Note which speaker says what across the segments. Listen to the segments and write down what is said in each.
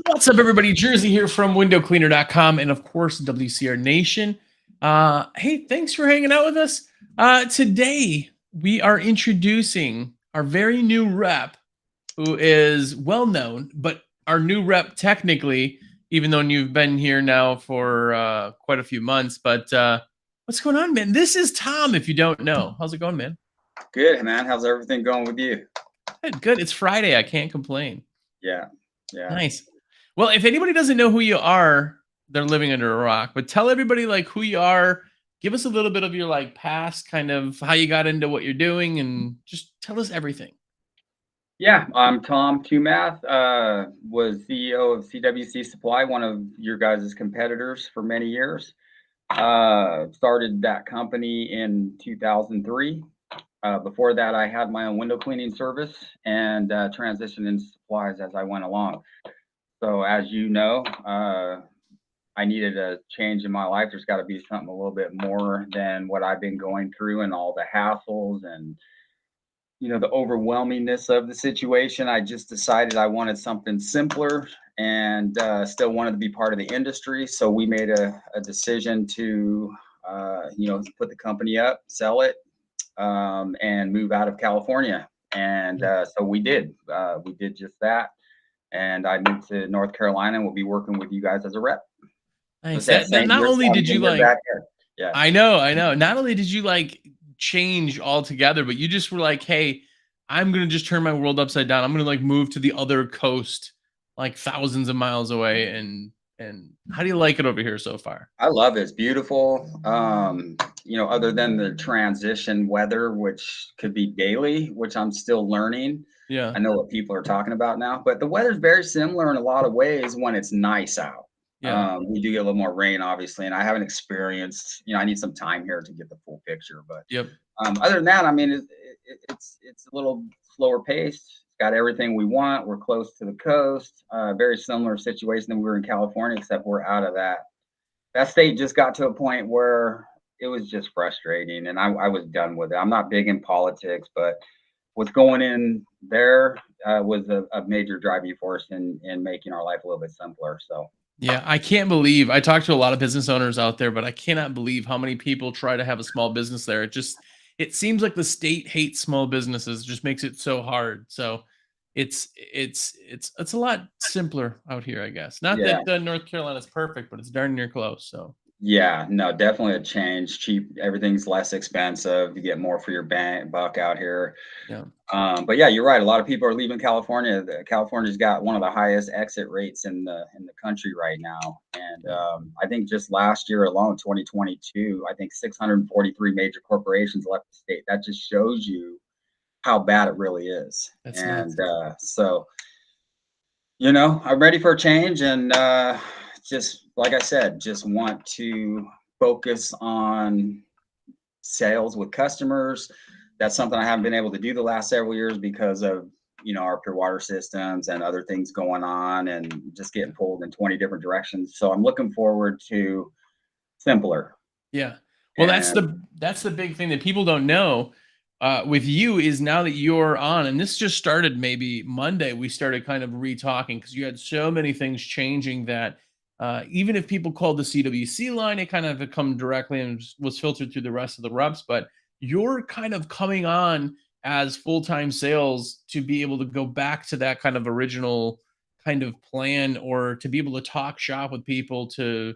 Speaker 1: What's up, everybody? Jersey here from windowcleaner.com and, of course, WCR Nation. Hey, thanks for hanging out with us. Today, we are introducing our very new rep who is well known, but our new rep technically, even though you've been here now for quite a few months. But what's going on, man? This is Tom, if you don't know. How's it going, man?
Speaker 2: Good, man. How's everything going with you?
Speaker 1: Good, good. It's Friday. I can't complain.
Speaker 2: Yeah, yeah.
Speaker 1: Nice. Well, if anybody doesn't know who you are, they're living under a rock. But tell everybody like who you are. Give us a little bit of your like past, kind of how you got into what you're doing, and just tell us everything.
Speaker 2: Yeah, I'm Tom Tumath, was CEO of CWC Supply, one of your guys' competitors for many years. Started that company in 2003. Before that, I had my own window cleaning service and transitioned into supplies as I went along. So, as you know, I needed a change in my life. There's got to be something a little bit more than what I've been going through and all the hassles and the overwhelmingness of the situation. I just decided I wanted something simpler and still wanted to be part of the industry. So we made a decision to, put the company up, sell it, and move out of California. And so we did. We did just that. And I moved to North Carolina and we'll be working with you guys as a rep.
Speaker 1: Nice.
Speaker 2: Just that
Speaker 1: That
Speaker 2: same
Speaker 1: not
Speaker 2: year,
Speaker 1: only did you
Speaker 2: you're
Speaker 1: like,
Speaker 2: back here. Yeah.
Speaker 1: I know. Not only did you like change altogether, but you just were like, hey, I'm gonna just turn my world upside down. I'm gonna like move to the other coast, like thousands of miles away. And how do you like it over here so far?
Speaker 2: I love it. It's beautiful. Other than the transition weather, which could be daily, which I'm still learning.
Speaker 1: Yeah.
Speaker 2: I know what people are talking about now, but the weather's very similar in a lot of ways when it's nice out.
Speaker 1: Yeah.
Speaker 2: We do get a little more rain, obviously, and I haven't experienced. I need some time here to get the full picture. But
Speaker 1: Yep.
Speaker 2: other than that, I mean, it's a little slower paced. It's got everything we want. We're close to the coast. Very similar situation than we were in California, except we're out of that state. Just got to a point where it was just frustrating, and I was done with it. I'm not big in politics, but what's going in there was a major driving force in making our life a little bit simpler. So
Speaker 1: Yeah, I can't believe I talk to a lot of business owners out there, but I cannot believe how many people try to have a small business there. It seems like the state hates small businesses, just makes it so hard. So it's a lot simpler out here, I guess. Not
Speaker 2: yeah,
Speaker 1: that North Carolina is perfect, but it's darn near close. So
Speaker 2: yeah, no, definitely a change. Cheap, everything's less expensive. You get more for your buck out here.
Speaker 1: yeah,
Speaker 2: But yeah, you're right. A lot of people are leaving California. California's got one of the highest exit rates in the country right now. And
Speaker 1: yeah,
Speaker 2: I think just last year alone, 2022, I think 643 major corporations left the state. That just shows you how bad it really is.
Speaker 1: that's
Speaker 2: And
Speaker 1: nuts.
Speaker 2: so, I'm ready for a change. And just like I said, just want to focus on sales with customers. That's something I haven't been able to do the last several years because of our pure water systems and other things going on and just getting pulled in 20 different directions. So I'm looking forward to simpler.
Speaker 1: Yeah. Well,
Speaker 2: And
Speaker 1: that's the big thing that people don't know with you is now that you're on, and this just started maybe Monday. We started kind of re-talking because you had so many things changing that even if people called the CWC line, it kind of had come directly and was filtered through the rest of the reps. But you're kind of coming on as full-time sales to be able to go back to that kind of original kind of plan, or to be able to talk shop with people, to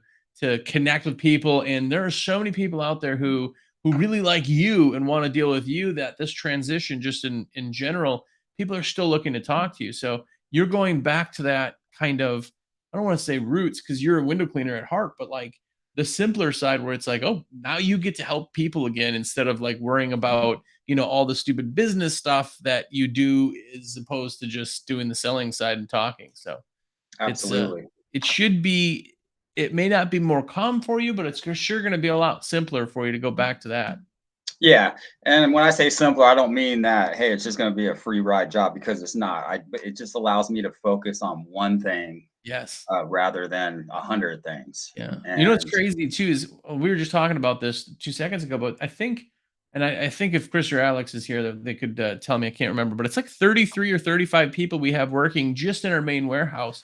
Speaker 1: connect with people. And there are so many people out there who really like you and want to deal with you, that this transition, just in general, people are still looking to talk to you. So you're going back to that kind of, I don't want to say roots because you're a window cleaner at heart, but like the simpler side where it's like, oh, now you get to help people again instead of like worrying about, all the stupid business stuff that you do, as opposed to just doing the selling side and talking. So it's
Speaker 2: absolutely.
Speaker 1: it should be, it may not be more calm for you, but it's sure going to be a lot simpler for you to go back to that.
Speaker 2: Yeah. And when I say simpler, I don't mean that, hey, it's just going to be a free ride job, because it's not. But it just allows me to focus on one thing
Speaker 1: Yes.
Speaker 2: rather than 100 things.
Speaker 1: Yeah. You know what's
Speaker 2: And
Speaker 1: crazy too is we were just talking about this 2 seconds ago, but I think, and I think if Chris or Alex is here, they could tell me. I can't remember, but it's like 33 or 35 people we have working just in our main warehouse,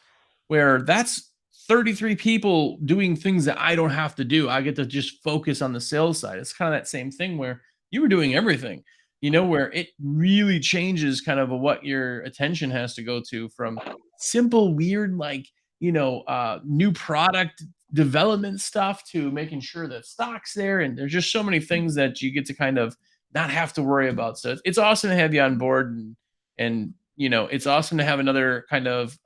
Speaker 1: where that's 33 people doing things that I don't have to do. I get to just focus on the sales side. It's kind of that same thing where you were doing everything, where it really changes kind of what your attention has to go to, from simple, weird, like, new product development stuff to making sure that stock's there. And there's just so many things that you get to kind of not have to worry about. So it's awesome to have you on board, and it's awesome to have another kind of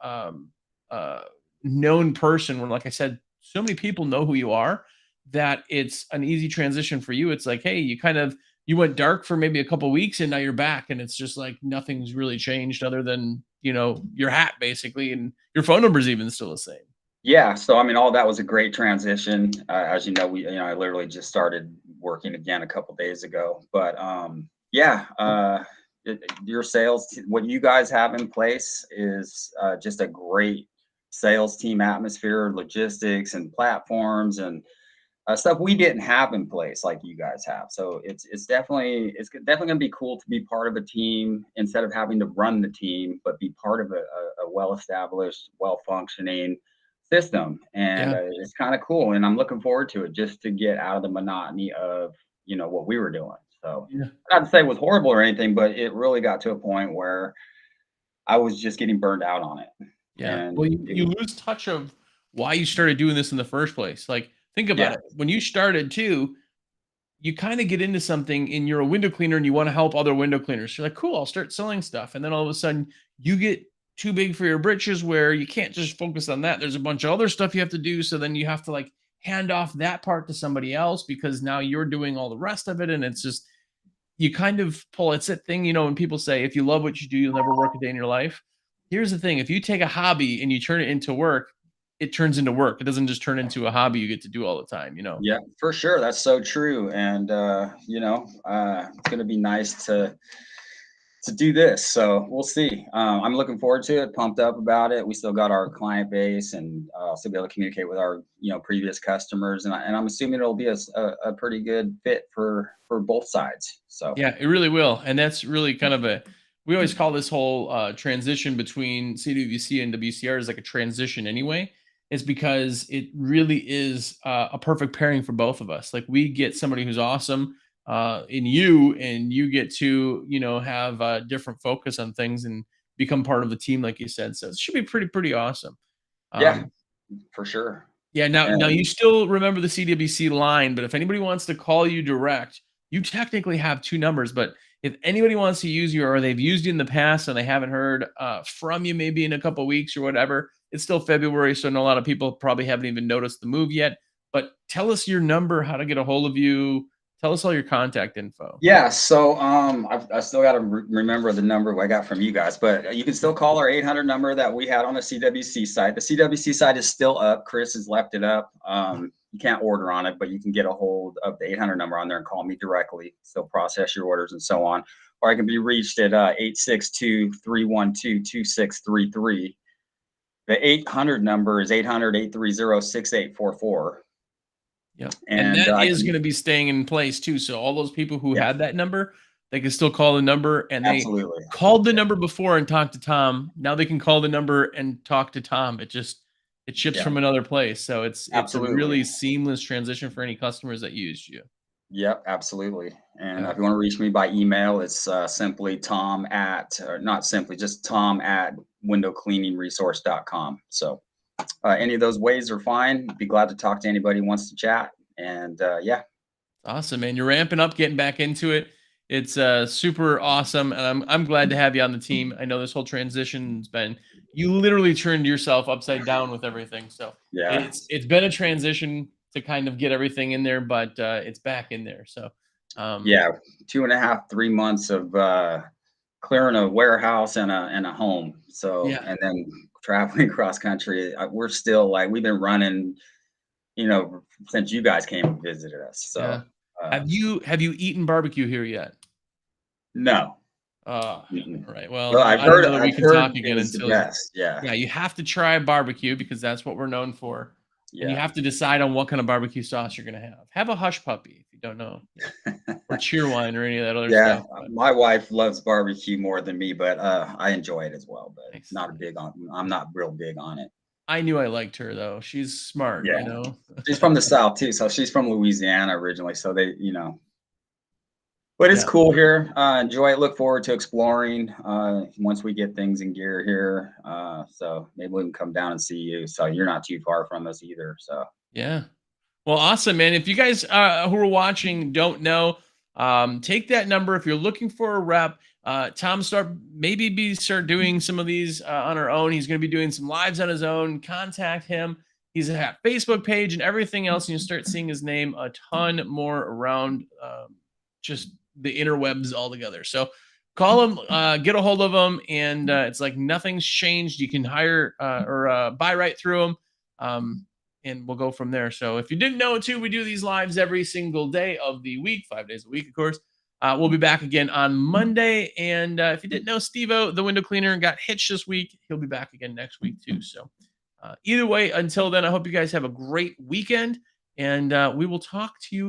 Speaker 1: uh, known person where, like I said, so many people know who you are that it's an easy transition for you. It's like, hey, you went dark for maybe a couple weeks and now you're back, and it's just like nothing's really changed other than your hat basically, and your phone number's even still the same.
Speaker 2: Yeah, so I mean, all that was a great transition. As you know, I literally just started working again a couple days ago. But yeah, your what you guys have in place is just a great sales team atmosphere, logistics, and platforms, and stuff we didn't have in place like you guys have. So it's definitely going to be cool to be part of a team instead of having to run the team, but be part of a well-established, well-functioning system. And
Speaker 1: Yeah.
Speaker 2: it's kind of cool. And I'm looking forward to it just to get out of the monotony of what we were doing. So
Speaker 1: Yeah.
Speaker 2: not to say it was horrible or anything, but it really got to a point where I was just getting burned out on it.
Speaker 1: Yeah.
Speaker 2: And
Speaker 1: Well, you lose touch of why you started doing this in the first place. Like, think about
Speaker 2: yeah,
Speaker 1: it. When you started too, you kind of get into something and you're a window cleaner and you want to help other window cleaners. You're like, cool, I'll start selling stuff. And then all of a sudden you get too big for your britches where you can't just focus on that. There's a bunch of other stuff you have to do. So then you have to like hand off that part to somebody else because now you're doing all the rest of it. And it's just, you kind of pull, it's that thing, when people say, if you love what you do, you'll never work a day in your life. Here's the thing. If you take a hobby and you turn it into work, it turns into work. It doesn't just turn into a hobby you get to do all the time.
Speaker 2: yeah, for sure. That's so true. And it's gonna be nice to do this. So we'll see. I'm looking forward to it, pumped up about it. We still got our client base, and still be able to communicate with our previous customers, and I'm assuming it'll be a pretty good fit for both sides. So
Speaker 1: Yeah, it really will. And that's really kind of we always call this whole transition between CWC and WCR is like a transition anyway. It's because it really is a perfect pairing for both of us. Like, we get somebody who's awesome in you, and you get to, have a different focus on things and become part of the team, like you said. So it should be pretty awesome.
Speaker 2: yeah,
Speaker 1: Um,
Speaker 2: for sure.
Speaker 1: yeah, now you
Speaker 2: And
Speaker 1: still remember the CWC line, but if anybody wants to call you direct, you technically have 2 numbers, but if anybody wants to use you or they've used you in the past and they haven't heard from you maybe in a couple weeks or whatever, it's still February, so I know a lot of people probably haven't even noticed the move yet. But tell us your number, how to get a hold of you. Tell us all your contact info.
Speaker 2: yeah, so I still got to remember the number I got from you guys, but you can still call our 800 number that we had on the CWC site. The CWC site is still up. Chris has left it up. You can't order on it, but you can get a hold of the 800 number on there and call me directly. Still process your orders and so on. Or I can be reached at 862-312-2633. The 800 number is 800-830-6844.
Speaker 1: Yep. And
Speaker 2: And
Speaker 1: that
Speaker 2: I
Speaker 1: is
Speaker 2: can,
Speaker 1: gonna be staying in place too. So all those people who
Speaker 2: yeah,
Speaker 1: had that number, they can still call the number, and they
Speaker 2: absolutely.
Speaker 1: called the
Speaker 2: Yeah,
Speaker 1: number before and talked to Tom. Now they can call the number and talk to Tom. It ships
Speaker 2: yeah,
Speaker 1: from another place. So it's a
Speaker 2: absolutely.
Speaker 1: really seamless transition for any customers that used you.
Speaker 2: Yep, absolutely. And
Speaker 1: Yeah.
Speaker 2: if you want to reach me by email, it's simply Tom at, or not simply, just Tom at windowcleaningresource.com. So any of those ways are fine. Be glad to talk to anybody who wants to chat. And yeah,
Speaker 1: Awesome, man. You're ramping up, getting back into it. It's super awesome, and I'm glad to have you on the team. I know this whole transition's been, you literally turned yourself upside down with everything. So
Speaker 2: yeah,
Speaker 1: it's been a transition to kind of get everything in there, but it's back in there. So um,
Speaker 2: yeah, 2.5, 3 months of clearing a warehouse and a home. So,
Speaker 1: yeah,
Speaker 2: and then traveling cross country, we're still like, we've been running, since you guys came and visited us.
Speaker 1: yeah.
Speaker 2: So, uh,
Speaker 1: Have you eaten barbecue here yet?
Speaker 2: no.
Speaker 1: All
Speaker 2: Mm-mm.
Speaker 1: right.
Speaker 2: Well,
Speaker 1: Well, I don't know that we
Speaker 2: I've
Speaker 1: can
Speaker 2: heard
Speaker 1: talk
Speaker 2: it
Speaker 1: again
Speaker 2: was the
Speaker 1: until you.
Speaker 2: best. Yeah.
Speaker 1: Yeah, you have to try barbecue because that's what we're known for, and you
Speaker 2: Yeah.
Speaker 1: have to decide on what kind of barbecue sauce you're gonna have. Have a hush puppy if you don't know, or cheerwine or any of that other
Speaker 2: Yeah.
Speaker 1: stuff. But
Speaker 2: My wife loves barbecue more than me, but I enjoy it as well, but
Speaker 1: nice, nice.
Speaker 2: I'm not real big on it.
Speaker 1: I knew I liked her though. She's smart,
Speaker 2: Yeah, she's from the South too, so she's from Louisiana originally. So but it's
Speaker 1: Yeah.
Speaker 2: cool here. Enjoy it. Look forward to exploring once we get things in gear here. So maybe we can come down and see you. So you're not too far from us either. So
Speaker 1: Yeah. Well, awesome, man. If you guys who are watching don't know, take that number if you're looking for a rep. Tom start doing some of these on our own. He's going to be doing some lives on his own. Contact him. He's a Facebook page and everything else, and you'll start seeing his name a ton more around just the interwebs altogether. So call him, get a hold of him, and it's like nothing's changed. You can hire or buy right through him. And we'll go from there. So if you didn't know too, we do these lives every single day of the week, 5 days a week, of course. We'll be back again on Monday. And if you didn't know, Steve-O, the window cleaner, got hitched this week. He'll be back again next week too. So either way, until then, I hope you guys have a great weekend, and we will talk to you